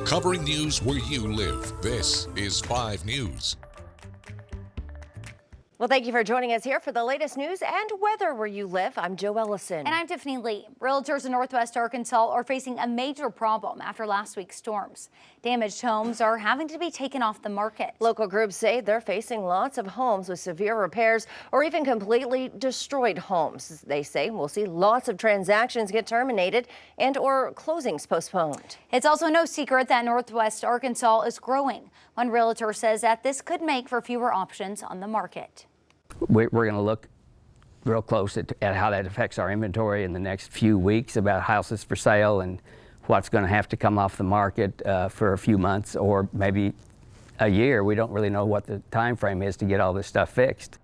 covering news where you live. This is 5 News. Well, thank you for joining us here for the latest news and weather where you live. I'm Joe Ellison. And I'm Tiffany Lee. Realtors in Northwest Arkansas are facing a major problem after last week's storms. Damaged homes are having to be taken off the market. Local groups say they're facing lots of homes with severe repairs or even completely destroyed homes. They say we'll see lots of transactions get terminated and or closings postponed. It's also no secret that Northwest Arkansas is growing. One realtor says that this could make for fewer options on the market. We're going to look real close at how that affects our inventory in the next few weeks about houses for sale and what's going to have to come off the market for a few months or maybe a year. We don't really know what the time frame is to get all this stuff fixed.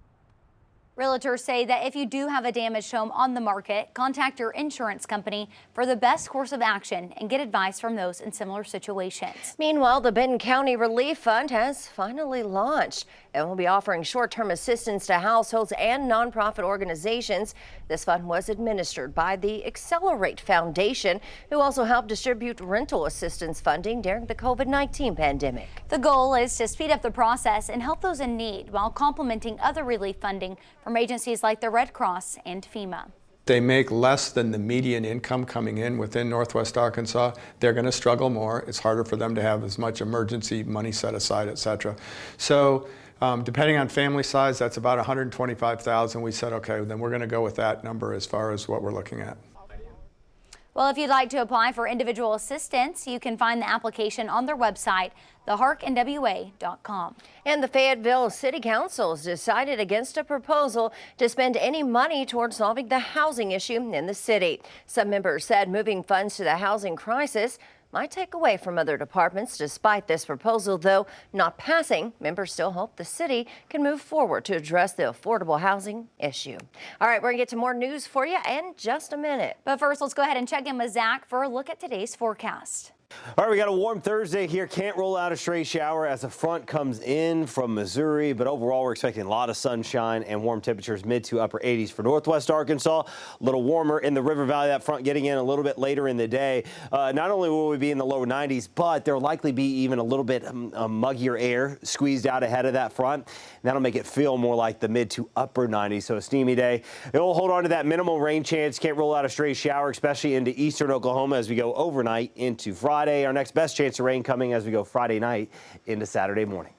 Realtors say that if you do have a damaged home on the market, contact your insurance company for the best course of action and get advice from those in similar situations. Meanwhile, the Benton County Relief Fund has finally launched and will be offering short-term assistance to households and nonprofit organizations. This fund was administered by the Accelerate Foundation, who also helped distribute rental assistance funding during the COVID-19 pandemic. The goal is to speed up the process and help those in need while complementing other relief funding from agencies like the Red Cross and FEMA. They make less than the median income coming in within Northwest Arkansas. They're going to struggle more. It's harder for them to have as much emergency money set aside, et cetera. So depending on family size, that's about $125,000. We said, okay, then we're going to go with that number as far as what we're looking at. Well, if you'd like to apply for individual assistance, you can find the application on their website, theharknwa.com. And the Fayetteville City Council has decided against a proposal to spend any money towards solving the housing issue in the city. Some members said moving funds to the housing crisis might take away from other departments. Despite this proposal, though, not passing, members still hope the city can move forward to address the affordable housing issue. All right, we're going to get to more news for you in just a minute. But first, let's go ahead and check in with Zach for a look at today's forecast. All right, we got a warm Thursday here. Can't roll out a stray shower as a front comes in from Missouri, but overall we're expecting a lot of sunshine and warm temperatures, mid to upper 80s for Northwest Arkansas. A little warmer in the River Valley. That front getting in a little bit later in the day. Not only will we be in the lower 90s, but there'll likely be even a little bit muggier air squeezed out ahead of that front. And that'll make it feel more like the mid to upper 90s. So a steamy day. It will hold on to that minimal rain chance. Can't roll out a stray shower, especially into eastern Oklahoma as we go overnight into Friday. Our next best chance of rain coming as we go Friday night into Saturday morning.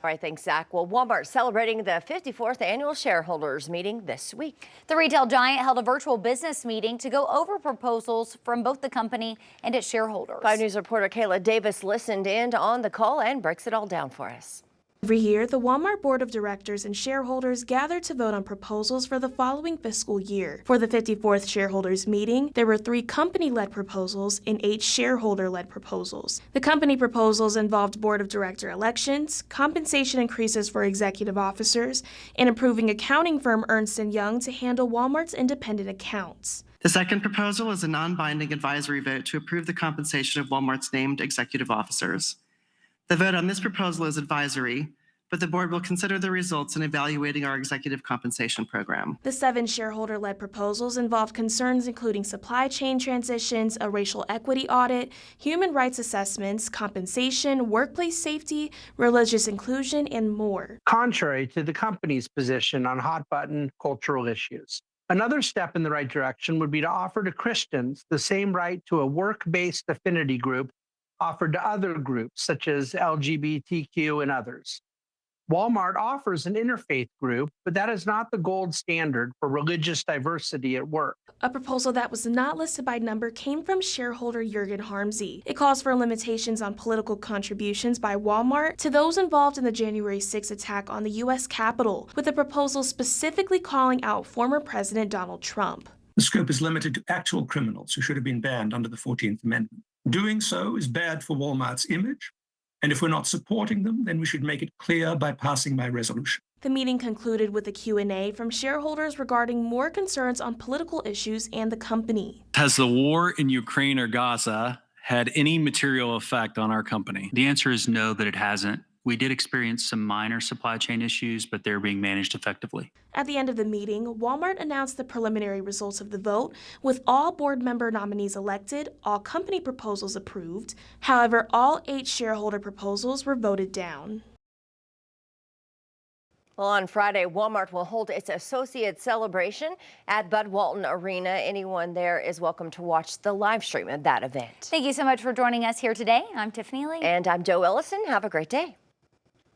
All right, thanks, Zach. Well, Walmart celebrating the 54th annual shareholders meeting this week. The retail giant held a virtual business meeting to go over proposals from both the company and its shareholders. 5 News reporter Kayla Davis listened in on the call and breaks it all down for us. Every year, the Walmart Board of Directors and shareholders gather to vote on proposals for the following fiscal year. For the 54th shareholders meeting, there were 3 company-led proposals and 8 shareholder-led proposals. The company proposals involved board of director elections, compensation increases for executive officers, and improving accounting firm Ernst & Young to handle Walmart's independent accounts. The second proposal is a non-binding advisory vote to approve the compensation of Walmart's named executive officers. The vote on this proposal is advisory, but the board will consider the results in evaluating our executive compensation program. The 7 shareholder-led proposals involved concerns including supply chain transitions, a racial equity audit, human rights assessments, compensation, workplace safety, religious inclusion, and more. Contrary to the company's position on hot-button cultural issues. Another step in the right direction would be to offer to Christians the same right to a work-based affinity group offered to other groups such as LGBTQ and others. Walmart offers an interfaith group, but that is not the gold standard for religious diversity at work. A proposal that was not listed by number came from shareholder Jurgen Harmsey. It calls for limitations on political contributions by Walmart to those involved in the January 6 attack on the U.S. Capitol, with the proposal specifically calling out former President Donald Trump. The scope is limited to actual criminals who should have been banned under the 14th Amendment. Doing so is bad for Walmart's image, and if we're not supporting them, then we should make it clear by passing my resolution. The meeting concluded with a Q&A from shareholders regarding more concerns on political issues and the company. Has the war in Ukraine or Gaza had any material effect on our company? The answer is no, that it hasn't. We did experience some minor supply chain issues, but they're being managed effectively. At the end of the meeting, Walmart announced the preliminary results of the vote, with all board member nominees elected, all company proposals approved. However, all 8 shareholder proposals were voted down. Well, on Friday, Walmart will hold its associate celebration at Bud Walton Arena. Anyone there is welcome to watch the live stream of that event. Thank you so much for joining us here today. I'm Tiffany Lee. And I'm Joe Ellison. Have a great day.